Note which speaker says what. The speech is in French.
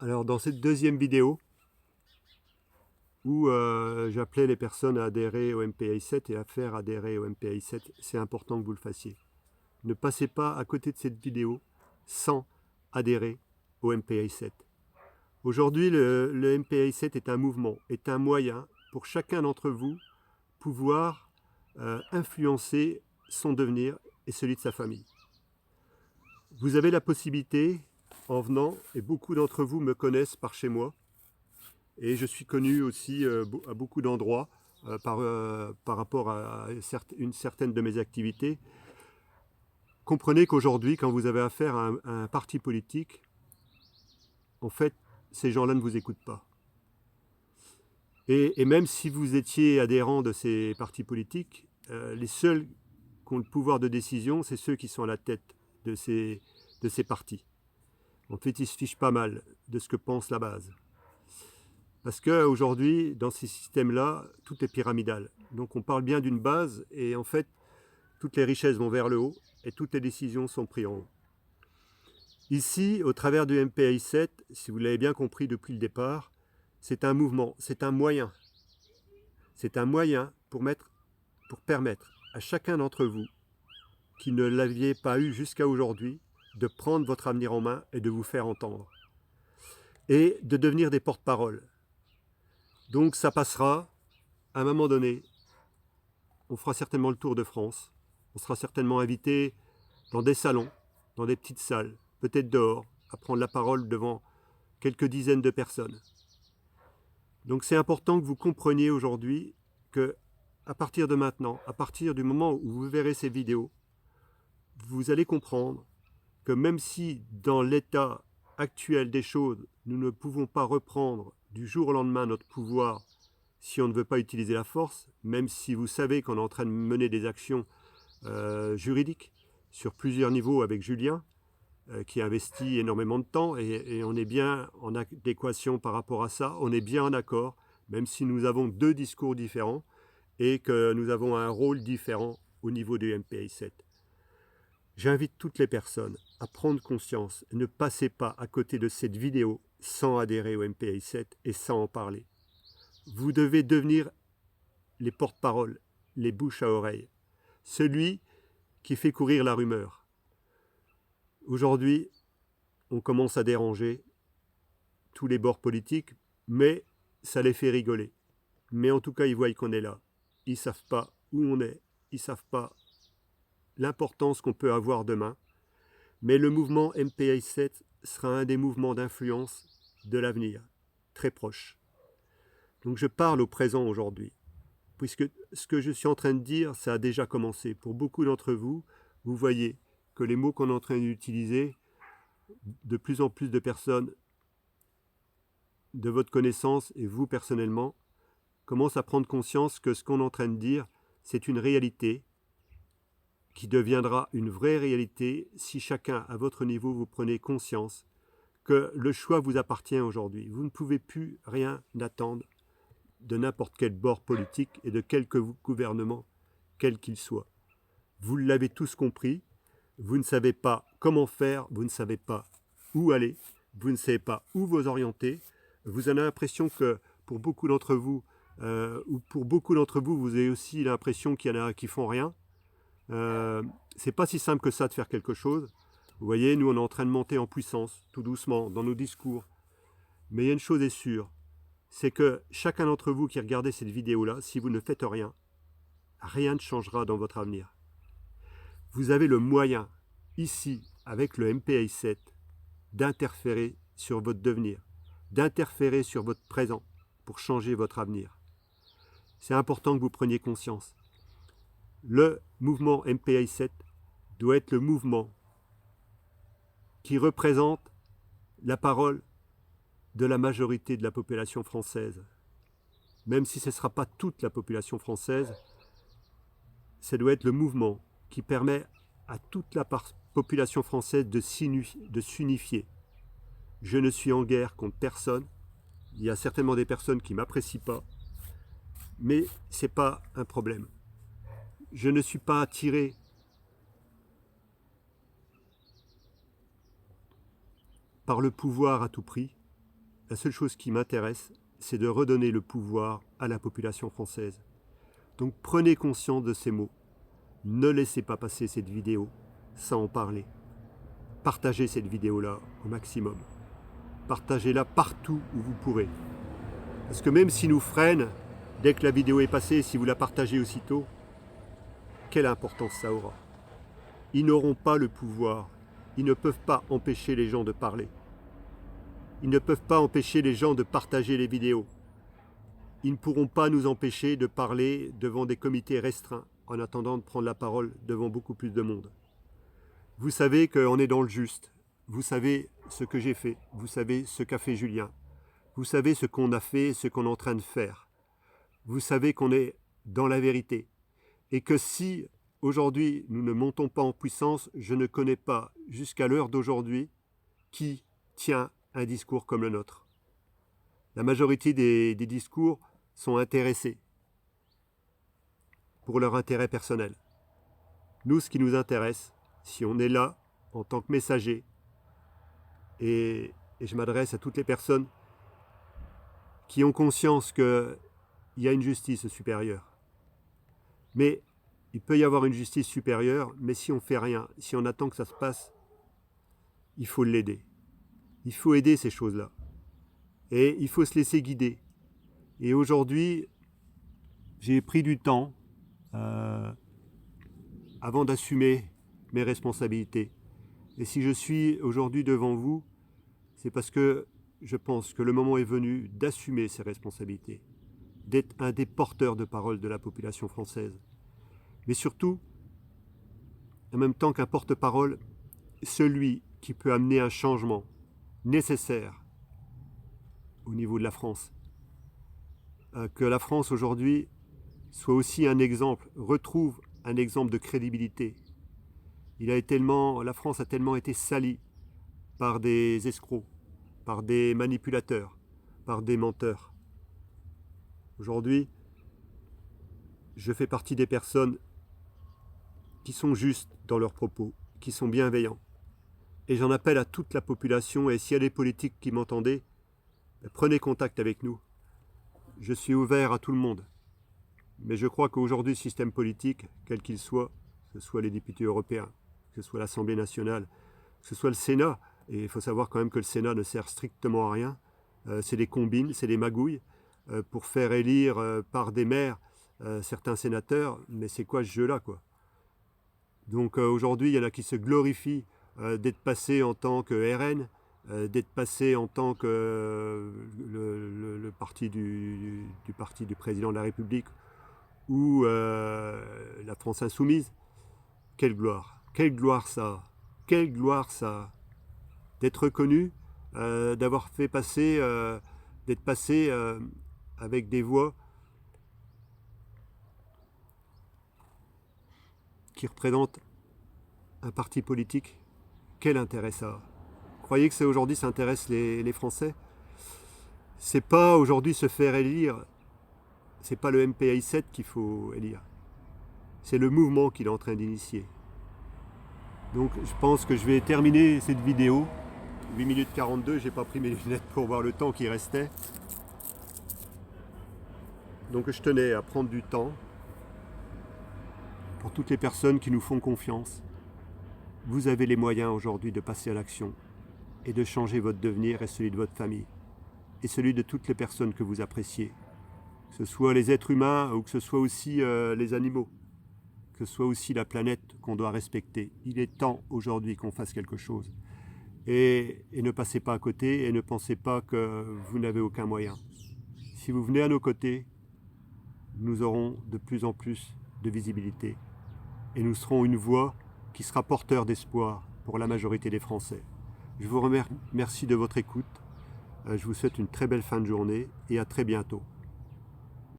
Speaker 1: Alors dans cette deuxième vidéo où j'appelais les personnes à adhérer au MPI 7 et à faire adhérer au MPI 7, c'est important que vous le fassiez. Ne passez pas à côté de cette vidéo sans adhérer au MPI 7. Aujourd'hui, le MPI 7 est un mouvement, est un moyen pour chacun d'entre vous pouvoir influencer son devenir et celui de sa famille. Vous avez la possibilité, en venant, et beaucoup d'entre vous me connaissent par chez moi, et je suis connu aussi à beaucoup d'endroits par rapport à une certaine de mes activités. Comprenez qu'aujourd'hui, quand vous avez affaire à un parti politique, en fait, ces gens-là ne vous écoutent pas. Et même si vous étiez adhérent de ces partis politiques, les seuls qui ont le pouvoir de décision, c'est ceux qui sont à la tête de ces partis. En fait, ils se fichent pas mal de ce que pense la base. Parce qu'aujourd'hui, dans ces systèmes-là, tout est pyramidal. Donc on parle bien d'une base et en fait, toutes les richesses vont vers le haut et toutes les décisions sont prises en haut. Ici, au travers du MPI 7, si vous l'avez bien compris depuis le départ, c'est un mouvement, c'est un moyen. C'est un moyen pour permettre à chacun d'entre vous qui ne l'aviez pas eu jusqu'à aujourd'hui de prendre votre avenir en main et de vous faire entendre. Et de devenir des porte-paroles. Donc ça passera, à un moment donné, on fera certainement le tour de France. On sera certainement invité dans des salons, dans des petites salles, peut-être dehors, à prendre la parole devant quelques dizaines de personnes. Donc c'est important que vous compreniez aujourd'hui que à partir de maintenant, à partir du moment où vous verrez ces vidéos, vous allez comprendre que même si dans l'état actuel des choses, nous ne pouvons pas reprendre du jour au lendemain notre pouvoir si on ne veut pas utiliser la force, même si vous savez qu'on est en train de mener des actions juridiques sur plusieurs niveaux avec Julien, qui investit énormément de temps, et on est bien en adéquation par rapport à ça, on est bien en accord, même si nous avons deux discours différents et que nous avons un rôle différent au niveau du MPI 7. J'invite toutes les personnes à prendre conscience et ne passez pas à côté de cette vidéo sans adhérer au MPI 7 et sans en parler. Vous devez devenir les porte-paroles, les bouches à oreille, celui qui fait courir la rumeur. Aujourd'hui, on commence à déranger tous les bords politiques, mais ça les fait rigoler. Mais en tout cas, ils voient qu'on est là. Ils ne savent pas où on est, ils ne savent pas l'importance qu'on peut avoir demain. Mais le mouvement MPI 7 sera un des mouvements d'influence de l'avenir, très proche. Donc je parle au présent aujourd'hui, puisque ce que je suis en train de dire, ça a déjà commencé. Pour beaucoup d'entre vous, vous voyez que les mots qu'on est en train d'utiliser, de plus en plus de personnes de votre connaissance et vous personnellement, commencent à prendre conscience que ce qu'on est en train de dire, c'est une réalité qui deviendra une vraie réalité si chacun, à votre niveau, vous prenez conscience que le choix vous appartient aujourd'hui. Vous ne pouvez plus rien attendre de n'importe quel bord politique et de quelque gouvernement, quel qu'il soit. Vous l'avez tous compris, vous ne savez pas comment faire, vous ne savez pas où aller, vous ne savez pas où vous orienter. Vous avez l'impression que pour beaucoup d'entre vous, vous avez aussi l'impression qu'il y en a qui font rien. C'est pas si simple que ça de faire quelque chose. Vous voyez, nous on est en train de monter en puissance, tout doucement, dans nos discours. Mais il y a une chose est sûre, c'est que chacun d'entre vous qui regardez cette vidéo-là, si vous ne faites rien, rien ne changera dans votre avenir. Vous avez le moyen, ici, avec le MPI 7, d'interférer sur votre devenir, d'interférer sur votre présent pour changer votre avenir. C'est important que vous preniez conscience. Le mouvement MPI 7 doit être le mouvement qui représente la parole de la majorité de la population française. Même si ce ne sera pas toute la population française, ça doit être le mouvement qui permet à toute la population française de s'unifier. Je ne suis en guerre contre personne. Il y a certainement des personnes qui ne m'apprécient pas, mais ce n'est pas un problème. Je ne suis pas attiré par le pouvoir à tout prix. la seule chose qui m'intéresse, c'est de redonner le pouvoir à la population française. Donc prenez conscience de ces mots. Ne laissez pas passer cette vidéo sans en parler. Partagez cette vidéo-là au maximum. Partagez-la partout où vous pourrez. Parce que même s'ils nous freinent, dès que la vidéo est passée, si vous la partagez aussitôt, quelle importance ça aura? Ils n'auront pas le pouvoir. Ils ne peuvent pas empêcher les gens de parler. Ils ne peuvent pas empêcher les gens de partager les vidéos. Ils ne pourront pas nous empêcher de parler devant des comités restreints en attendant de prendre la parole devant beaucoup plus de monde. Vous savez qu'on est dans le juste. Vous savez ce que j'ai fait. Vous savez ce qu'a fait Julien. Vous savez ce qu'on a fait, ce qu'on est en train de faire. Vous savez qu'on est dans la vérité. Et que si aujourd'hui nous ne montons pas en puissance, je ne connais pas jusqu'à l'heure d'aujourd'hui qui tient un discours comme le nôtre. La majorité des discours sont intéressés pour leur intérêt personnel. Nous, ce qui nous intéresse, si on est là en tant que messager, et je m'adresse à toutes les personnes qui ont conscience qu'il y a une justice supérieure. Mais il peut y avoir une justice supérieure, mais si on ne fait rien, si on attend que ça se passe, il faut l'aider. Il faut aider ces choses-là. Et il faut se laisser guider. Et aujourd'hui, j'ai pris du temps avant d'assumer mes responsabilités. Et si je suis aujourd'hui devant vous, c'est parce que je pense que le moment est venu d'assumer ces responsabilités, d'être un des porteurs de parole de la population française. Mais surtout, en même temps qu'un porte-parole, celui qui peut amener un changement nécessaire au niveau de la France. Que la France aujourd'hui soit aussi un exemple, retrouve un exemple de crédibilité. La France a tellement été salie par des escrocs, par des manipulateurs, par des menteurs. Aujourd'hui, je fais partie des personnes qui sont justes dans leurs propos, qui sont bienveillants. Et j'en appelle à toute la population, et s'il y a des politiques qui m'entendaient, prenez contact avec nous. Je suis ouvert à tout le monde. Mais je crois qu'aujourd'hui, le système politique, quel qu'il soit, que ce soit les députés européens, que ce soit l'Assemblée nationale, que ce soit le Sénat, et il faut savoir quand même que le Sénat ne sert strictement à rien, c'est des combines, c'est des magouilles, pour faire élire par des maires certains sénateurs, mais c'est quoi ce jeu-là, quoi? Donc aujourd'hui, il y en a qui se glorifient d'être passés en tant que RN, d'être passés en tant que le parti du parti du président de la République ou la France insoumise. Quelle gloire ça, quelle gloire ça, d'être reconnu, d'avoir fait passer, d'être passé avec des voix qui représentent un parti politique. Quel intérêt ça a? Vous croyez que aujourd'hui ça intéresse les Français? C'est pas aujourd'hui se faire élire, c'est pas le MPI 7 qu'il faut élire. C'est le mouvement qu'il est en train d'initier. Donc je pense que je vais terminer cette vidéo. 8 minutes 42, j'ai pas pris mes lunettes pour voir le temps qui restait. Donc je tenais à prendre du temps pour toutes les personnes qui nous font confiance. Vous avez les moyens aujourd'hui de passer à l'action et de changer votre devenir et celui de votre famille et celui de toutes les personnes que vous appréciez, que ce soit les êtres humains ou que ce soit aussi les animaux, que ce soit aussi la planète qu'on doit respecter. Il est temps aujourd'hui qu'on fasse quelque chose. Et ne passez pas à côté et ne pensez pas que vous n'avez aucun moyen. Si vous venez à nos côtés, nous aurons de plus en plus de visibilité et nous serons une voix qui sera porteur d'espoir pour la majorité des Français. Je vous remercie de votre écoute. Je vous souhaite une très belle fin de journée et à très bientôt.